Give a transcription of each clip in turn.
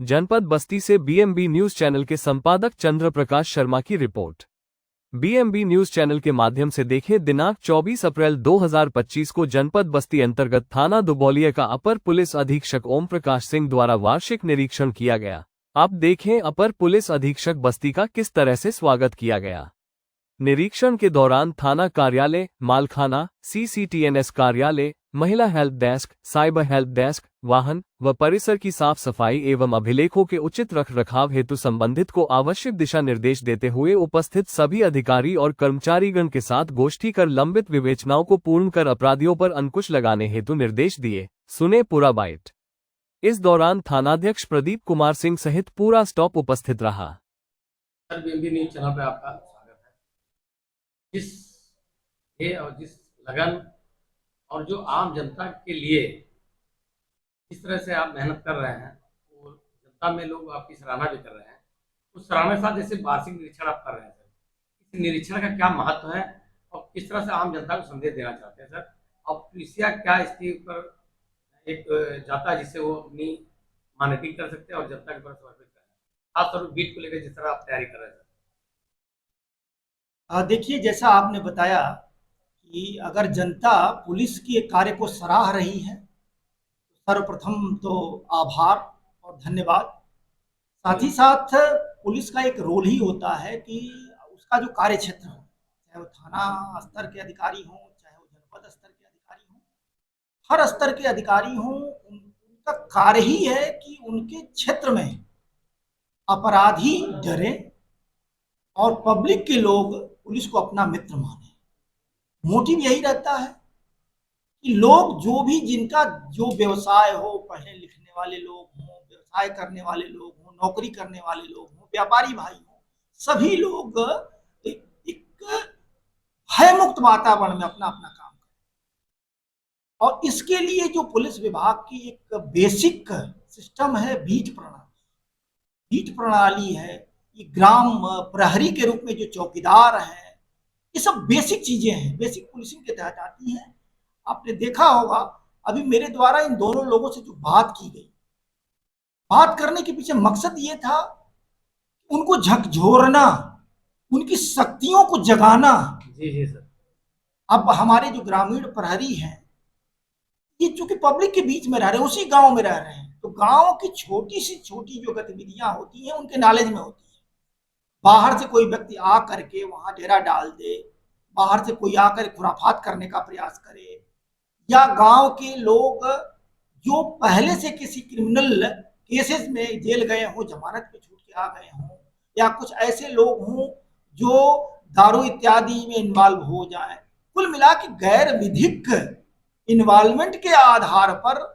जनपद बस्ती से BMB news channel के संपादक चंद्र प्रकाश शर्मा की रिपोर्ट। बीएमबी न्यूज चैनल के माध्यम से देखें दिनांक 24 अप्रैल 2025 को जनपद बस्ती अंतर्गत थाना दुबौलिया का अपर पुलिस अधीक्षक ओम प्रकाश सिंह द्वारा वार्षिक निरीक्षण किया गया। अब देखें अपर पुलिस अधीक्षक बस्ती का किस तरह से स्वागत किया गया। निरीक्षण के दौरान थाना कार्यालय, मालखाना, सीसीटीएनएस कार्यालय, महिला help desk, cyber help desk, वाहन व परिसर की साफ सफाई एवं अभिलेखों के उचित रखरखाव हेतु संबंधित को आवश्यक दिशा निर्देश देते हुए उपस्थित सभी अधिकारी और कर्मचारीगण के साथ गोष्ठी कर लंबित विवेचनाओं को पूर्ण कर अपराधियों पर अंकुश लगाने हेतु निर्देश दिए। सुने पूरा बाइट। इस दौरान थानाध्यक्ष प्रदीप कुमार सिंह सहित पूरा स्टाफ उपस्थित रहा। बीएमबी न्यूज चैनल पे आपका स्वागत है। जिस लगन और जो आम जनता के लिए जिस तरह से आप मेहनत कर रहे हैं और जनता में लोग आपकी सराहना भी कर रहे हैं, उस सराहना के साथ जैसे वार्षिक निरीक्षण आप कर रहे हैं सर, इस निरीक्षण का क्या महत्व है और किस तरह से आम जनता को संदेश देना चाहते हैं सर? और पुलिसिया क्या इसके ऊपर एक जाता है जिससे वो अपनी मॉनिटरिंग कर सकते हैं और जनता के ऊपर समर्पित करें, खासतौर पर बीट को लेकर जिस तरह आप तैयारी कर रहे हैं सर? देखिए, जैसा आपने बताया कि अगर जनता पुलिस के कार्य को सराह रही है तो सर्वप्रथम तो आभार और धन्यवाद। साथ ही साथ पुलिस का एक रोल ही होता है कि उसका जो कार्य क्षेत्र हो, चाहे वो थाना स्तर के अधिकारी हों, चाहे वो जनपद स्तर के अधिकारी हों, हर स्तर के अधिकारी हों, उनका कार्य ही है कि उनके क्षेत्र में अपराधी डरे और पब्लिक के लोग पुलिस को अपना मित्र माने। मोटिव यही रहता है कि लोग जिनका जो व्यवसाय हो, पढ़ने लिखने वाले लोग हों, व्यवसाय करने वाले लोग हों, नौकरी करने वाले लोग हों, व्यापारी भाई हों, सभी लोग एक भयमुक्त वातावरण में अपना अपना काम करें। और इसके लिए जो पुलिस विभाग की एक बेसिक सिस्टम है बीट प्रणाली। बीट प्रणाली है, ये ग्राम प्रहरी के रूप में जो चौकीदार हैं, ये सब बेसिक चीजें हैं, बेसिक पुलिसिंग के तहत आती हैं। आपने देखा होगा अभी मेरे द्वारा इन दोनों लोगों से जो बात की गई, बात करने के पीछे मकसद ये था उनको झकझोरना, उनकी शक्तियों को जगाना। जी सर। अब हमारे जो ग्रामीण प्रहरी हैं, ये चूंकि पब्लिक के बीच में रह रहे हैं, उसी गांव में रह रहे हैं, तो गांव की छोटी सी छोटी जो गतिविधियां होती हैं उनके नॉलेज में होती है। बाहर से कोई व्यक्ति आ करके वहां डेरा डाल दे, बाहर से कोई आकर खुराफात करने का प्रयास करे, या गांव के लोग जो पहले से किसी क्रिमिनल केसेस में जेल गए हों, जमानत पे छूट के आ गए हों, या कुछ ऐसे लोग हों जो दारू इत्यादि में इन्वॉल्व हो जाए, कुल मिला के गैर विधिक इन्वॉल्वमेंट के आधार पर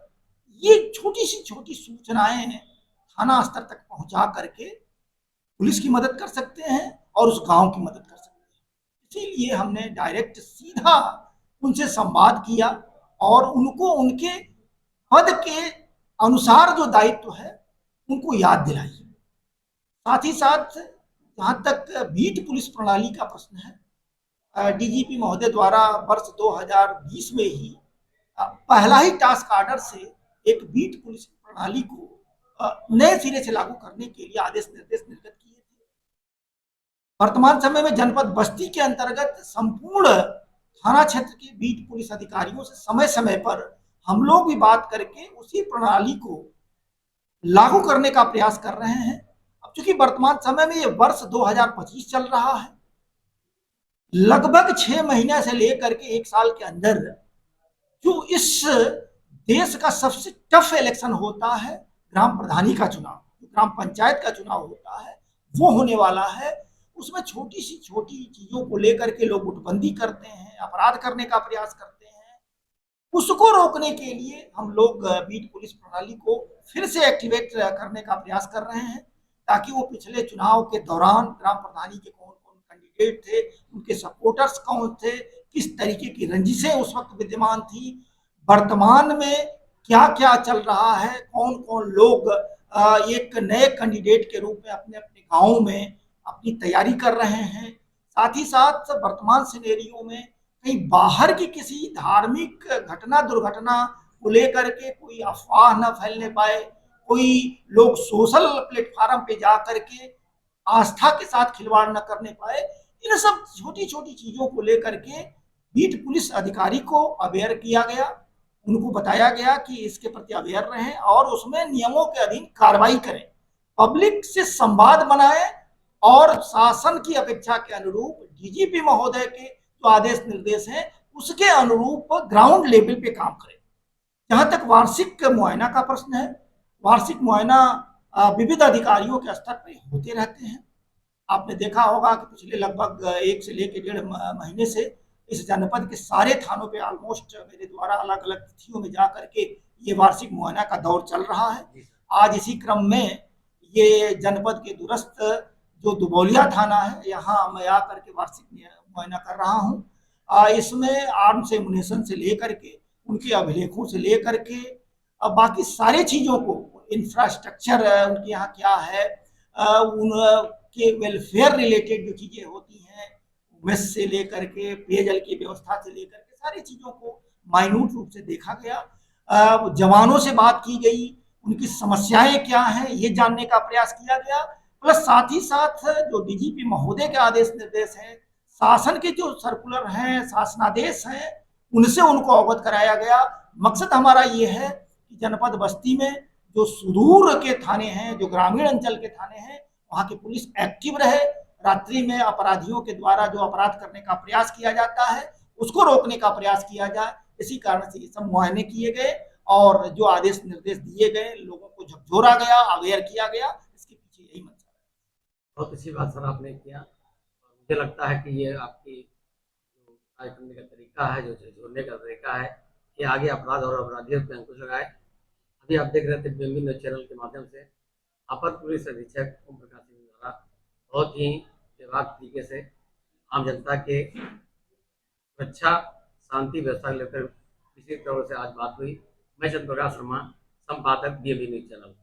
ये छोटी सी छोटी सूचनाएं थाना स्तर तक पहुंचा करके पुलिस की मदद कर सकते हैं और उस गांव की मदद कर सकते हैं। इसीलिए हमने डायरेक्ट सीधा उनसे संवाद किया और उनको उनके पद के अनुसार जो दायित्व है उनको याद दिलाई। साथ ही साथ जहां तक बीट पुलिस प्रणाली का प्रश्न है, डीजीपी महोदय द्वारा वर्ष 2020 में ही पहला ही टास्क ऑर्डर से एक बीट पुलिस प्रणाली को नए सिरे से लागू करने के लिए आदेश निर्देश निर्गत किए थे। वर्तमान समय में जनपद बस्ती के अंतर्गत संपूर्ण थाना क्षेत्र के बीट पुलिस अधिकारियों से समय समय पर हम लोग भी बात करके उसी प्रणाली को लागू करने का प्रयास कर रहे हैं। अब चूंकि वर्तमान समय में ये वर्ष 2025 चल रहा है, लगभग 6 महीने से लेकर के 1 साल के अंदर जो इस देश का सबसे टफ इलेक्शन होता है, ग्राम प्रधानी का चुनाव, ग्राम पंचायत का चुनाव होता है, वो होने वाला है। उसमें छोटी सी छोटी चीजों को लेकर के लोग गुटबंदी करते हैं, अपराध करने का प्रयास करते हैं। उसको रोकने के लिए हम लोग बीट पुलिस प्रणाली को फिर से एक्टिवेट करने का प्रयास कर रहे हैं, ताकि वो पिछले चुनाव के दौरान ग्राम प्रधानी के कौन कौन कैंडिडेट थे, उनके सपोर्टर्स कौन थे, किस तरीके की रंजिशें उस वक्त विद्यमान थी, वर्तमान में क्या क्या चल रहा है, कौन कौन लोग एक नए कैंडिडेट के रूप में अपने अपने गाँव में अपनी तैयारी कर रहे हैं। साथ ही साथ वर्तमान सिनेरियो में कहीं बाहर की किसी धार्मिक घटना दुर्घटना को लेकर के कोई अफवाह न फैलने पाए, कोई लोग सोशल प्लेटफॉर्म पे जा करके आस्था के साथ खिलवाड़ न करने पाए। इन सब छोटी छोटी चीजों को लेकर के बीट पुलिस अधिकारी को अवेयर किया गया, उनको बताया गया कि इसके प्रति अवेयर रहें और उसमें नियमों के अधीन कार्रवाई करें, पब्लिक से संवाद बनाए और शासन की अपेक्षा के अनुरूप डीजीपी महोदय के जो आदेश निर्देश हैं उसके अनुरूप ग्राउंड लेवल पे काम करें। जहां तक वार्षिक मुआयना का प्रश्न है, वार्षिक मुआयना विविध अधिकारियों के स्तर पर होते रहते हैं। आपने देखा होगा कि पिछले लगभग 1 से लेकर 1.5 महीने से इस जनपद के सारे थानों पे ऑलमोस्ट मेरे द्वारा अलग अलग तिथियों में जा करके ये वार्षिक मुआयना का दौर चल रहा है। आज इसी क्रम में ये जनपद के दूरस्थ जो दुबौलिया थाना है, यहाँ मैं आकर के वार्षिक मुआयना कर रहा हूँ। इसमें आर्म्स एमुनेशन से लेकर के उनके अभिलेखों से लेकर के बाकी सारी चीज़ों को, इंफ्रास्ट्रक्चर उनके यहाँ क्या है, उनके वेलफेयर रिलेटेड जो चीज़ें होती हैं, वेस्ट से लेकर के पेयजल की व्यवस्था से लेकर के सारी चीज़ों को माइन्यूट रूप से देखा गया। जवानों से बात की गई, उनकी समस्याएं क्या हैं ये जानने का प्रयास किया गया। प्लस साथ ही साथ जो डीजीपी महोदय के आदेश निर्देश हैं, शासन के जो सर्कुलर हैं, शासनादेश हैं, उनसे उनको अवगत कराया गया। मकसद हमारा ये है कि जनपद बस्ती में जो सुदूर के थाने हैं, जो ग्रामीण अंचल के थाने हैं, वहाँ की पुलिस एक्टिव रहे। रात्रि में अपराधियों के द्वारा जो अपराध करने का प्रयास किया जाता है उसको रोकने का प्रयास किया जाए। इसी कारण से ये सब मुआयने किए गए और जो आदेश निर्देश दिए गए, लोगों को झकझोरा गया, अवेयर किया गया। इसके पीछे यही मंशा है। बहुत अच्छी बात सर आपने किया। मुझे लगता है कि ये आपकी जो कार्य करने का तरीका है, जो जोड़ने का तरीका है, ये आगे अपराध और अपराधियों पर अंकुश लगाए। अभी आप देख रहे थे बीएमबी न्यूज चैनल के माध्यम से अपर पुलिस अधीक्षक ओम प्रकाश सिंह द्वारा बहुत ही बेबाक तरीके से आम जनता के सुरक्षा, शांति, व्यवस्था को लेकर विशेष तौर से आज बात हुई। मैं चंद्र प्रकाश शर्मा, संपादक बीएमबी न्यूज चैनल।